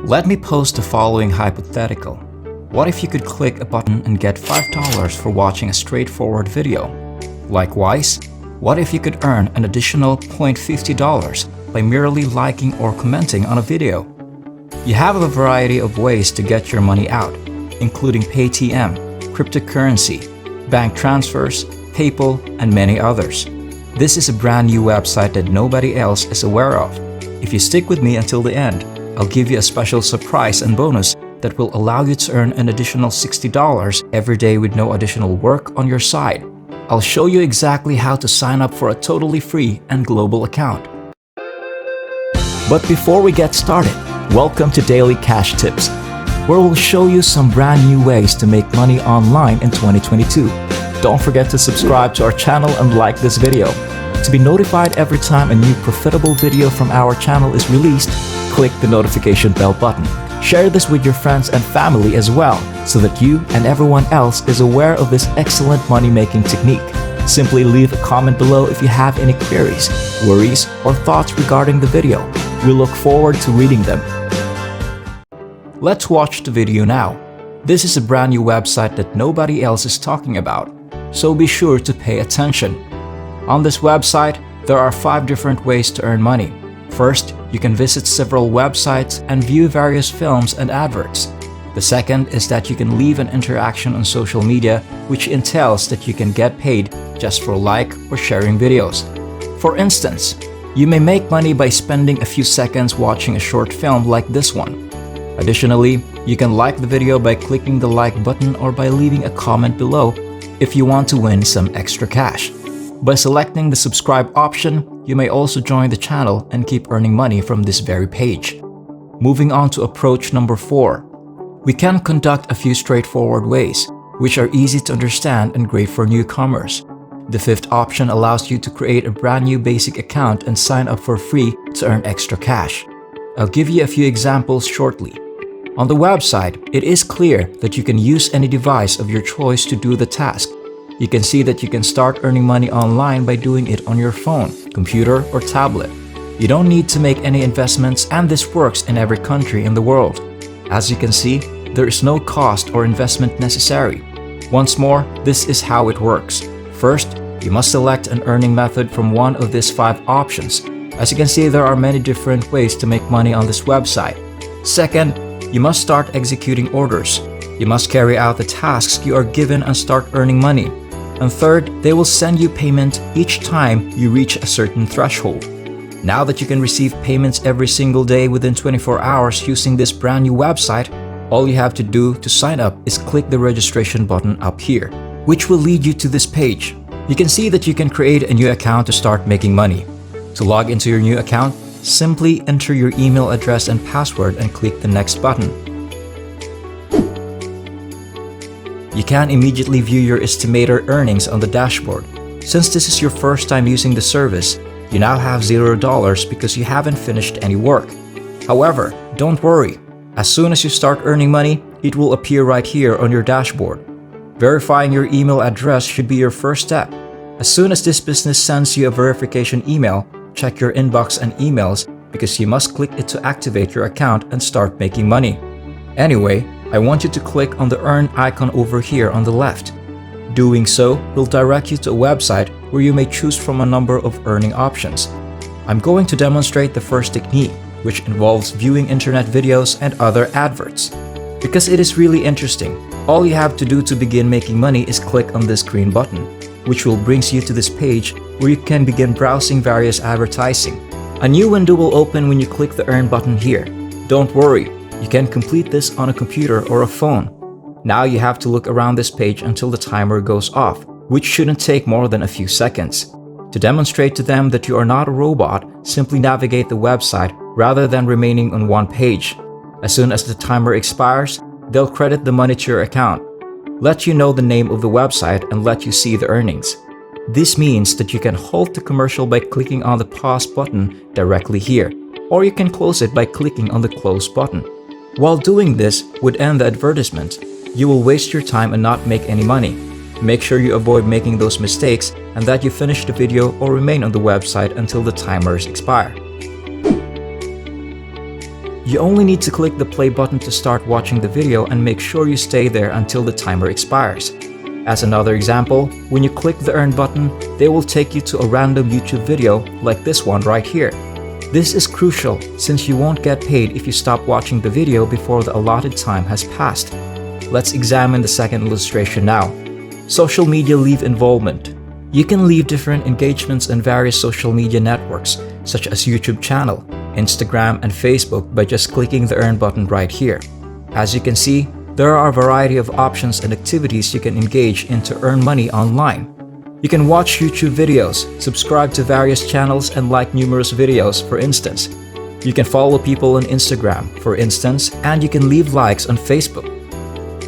Let me pose the following hypothetical. What if you could click a button and get $5 for watching a straightforward video? Likewise, what if you could earn an additional $0.50 by merely liking or commenting on a video? You have a variety of ways to get your money out, including Paytm, cryptocurrency, bank transfers, PayPal, and many others. This is a brand new website that nobody else is aware of. If you stick with me until the end, I'll give you a special surprise and bonus that will allow you to earn an additional $60 every day with no additional work on your side. I'll show you exactly how to sign up for a totally free and global account. But before we get started, welcome to Daily Cash Tips, where we'll show you some brand new ways to make money online in 2022. Don't forget to subscribe to our channel and like this video. To be notified every time a new profitable video from our channel is released, click the notification bell button. Share this with your friends and family as well, so that you and everyone else is aware of this excellent money-making technique. Simply leave a comment below if you have any queries, worries, or thoughts regarding the video. We look forward to reading them. Let's watch the video now. This is a brand new website that nobody else is talking about, so be sure to pay attention. On this website, there are 5 different ways to earn money. First, you can visit several websites and view various films and adverts. The second is that you can leave an interaction on social media, which entails that you can get paid just for like or sharing videos. For instance, you may make money by spending a few seconds watching a short film like this one. Additionally, you can like the video by clicking the like button or by leaving a comment below if you want to win some extra cash. By selecting the subscribe option, you may also join the channel and keep earning money from this very page. Moving on to approach number 4. We can conduct a few straightforward ways, which are easy to understand and great for newcomers. The 5th option allows you to create a brand new basic account and sign up for free to earn extra cash. I'll give you a few examples shortly. On the website, it is clear that you can use any device of your choice to do the task. You can see that you can start earning money online by doing it on your phone, computer, or tablet. You don't need to make any investments, and this works in every country in the world. As you can see, there is no cost or investment necessary. Once more, this is how it works. First, you must select an earning method from one of these 5 options. As you can see, there are many different ways to make money on this website. Second, you must start executing orders. You must carry out the tasks you are given and start earning money. And third, they will send you payment each time you reach a certain threshold. Now that you can receive payments every single day within 24 hours using this brand new website, all you have to do to sign up is click the registration button up here, which will lead you to this page. You can see that you can create a new account to start making money. To log into your new account, simply enter your email address and password and click the next button. You can immediately view your estimated earnings on the dashboard. Since this is your first time using the service, you now have $0 because you haven't finished any work. However, don't worry. As soon as you start earning money, it will appear right here on your dashboard. Verifying your email address should be your first step. As soon as this business sends you a verification email, check your inbox and emails because you must click it to activate your account and start making money. Anyway, I want you to click on the earn icon over here on the left. Doing so will direct you to a website where you may choose from a number of earning options. I'm going to demonstrate the first technique, which involves viewing internet videos and other adverts. Because it is really interesting, all you have to do to begin making money is click on this green button, which will bring you to this page where you can begin browsing various advertising. A new window will open when you click the earn button here. Don't worry, you can complete this on a computer or a phone. Now you have to look around this page until the timer goes off, which shouldn't take more than a few seconds. To demonstrate to them that you are not a robot, simply navigate the website rather than remaining on one page. As soon as the timer expires, they'll credit the money to your account, let you know the name of the website, and let you see the earnings. This means that you can halt the commercial by clicking on the pause button directly here, or you can close it by clicking on the close button. While doing this would end the advertisement, you will waste your time and not make any money. Make sure you avoid making those mistakes and that you finish the video or remain on the website until the timers expire. You only need to click the play button to start watching the video and make sure you stay there until the timer expires. As another example, when you click the earn button, they will take you to a random YouTube video like this one right here. This is crucial since you won't get paid if you stop watching the video before the allotted time has passed. Let's examine the second illustration now. Social media leave involvement. You can leave different engagements on various social media networks such as YouTube channel, Instagram, and Facebook by just clicking the earn button right here. As you can see, there are a variety of options and activities you can engage in to earn money online. You can watch YouTube videos, subscribe to various channels, and like numerous videos, for instance. You can follow people on Instagram, for instance, and you can leave likes on Facebook.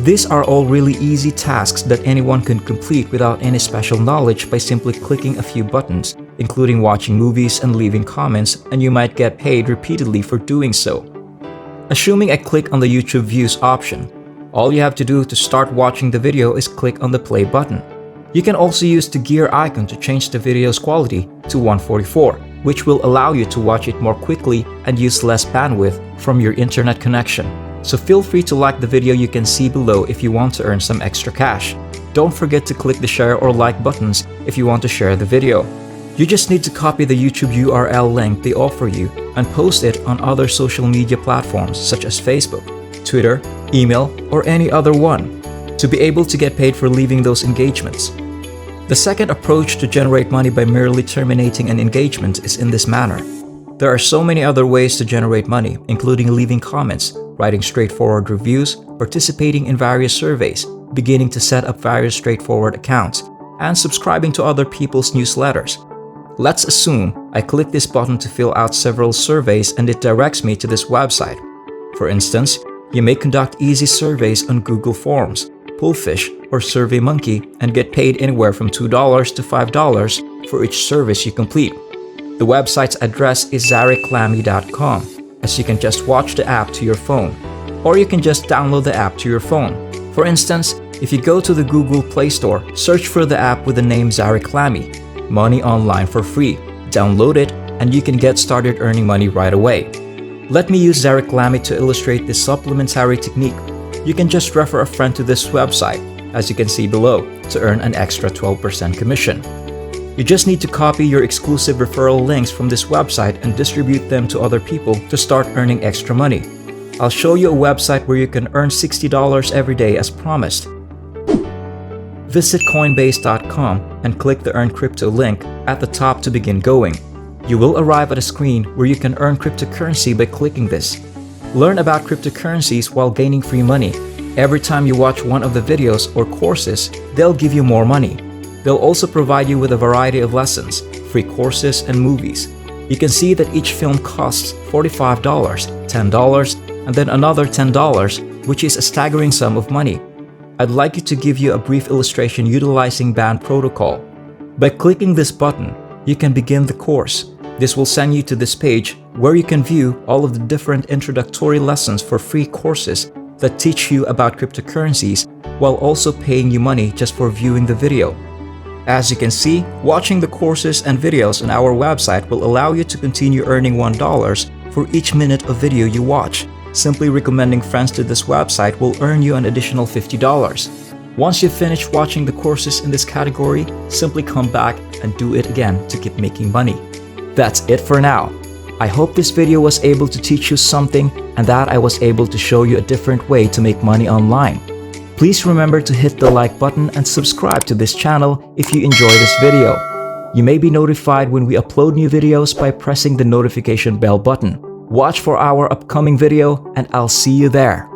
These are all really easy tasks that anyone can complete without any special knowledge by simply clicking a few buttons, including watching movies and leaving comments, and you might get paid repeatedly for doing so. Assuming I click on the YouTube views option, all you have to do to start watching the video is click on the play button. You can also use the gear icon to change the video's quality to 144, which will allow you to watch it more quickly and use less bandwidth from your internet connection. So feel free to like the video you can see below if you want to earn some extra cash. Don't forget to click the share or like buttons if you want to share the video. You just need to copy the YouTube URL link they offer you and post it on other social media platforms such as Facebook, Twitter, email, or any other one to be able to get paid for leaving those engagements. The second approach to generate money by merely terminating an engagement is in this manner. There are so many other ways to generate money, including leaving comments, writing straightforward reviews, participating in various surveys, beginning to set up various straightforward accounts, and subscribing to other people's newsletters. Let's assume I click this button to fill out several surveys and it directs me to this website. For instance, you may conduct easy surveys on Google Forms, Pullfish, or SurveyMonkey and get paid anywhere from $2 to $5 for each service you complete. The website's address is zareclamy.com, as you can just watch the app to your phone, or you can just download the app to your phone. For instance, if you go to the Google Play Store, search for the app with the name Zareclamy, money online for free, download it, and you can get started earning money right away. Let me use Zareclamy to illustrate this supplementary technique. You can just refer a friend to this website, as you can see below, to earn an extra 12% commission. You just need to copy your exclusive referral links from this website and distribute them to other people to start earning extra money. I'll show you a website where you can earn $60 every day as promised. Visit Coinbase.com and click the Earn Crypto link at the top to begin going. You will arrive at a screen where you can earn cryptocurrency by clicking this. Learn about cryptocurrencies while gaining free money. Every time you watch one of the videos or courses, they'll give you more money. They'll also provide you with a variety of lessons, free courses, and movies. You can see that each film costs $45, $10, and then another $10, which is a staggering sum of money. I'd like to give you a brief illustration utilizing band protocol. By clicking this button, you can begin the course. This will send you to this page where you can view all of the different introductory lessons for free courses that teach you about cryptocurrencies while also paying you money just for viewing the video. As you can see, watching the courses and videos on our website will allow you to continue earning $1 for each minute of video you watch. Simply recommending friends to this website will earn you an additional $50. Once you've finished watching the courses in this category, simply come back and do it again to keep making money. That's it for now. I hope this video was able to teach you something and that I was able to show you a different way to make money online. Please remember to hit the like button and subscribe to this channel if you enjoy this video. You may be notified when we upload new videos by pressing the notification bell button. Watch for our upcoming video and I'll see you there.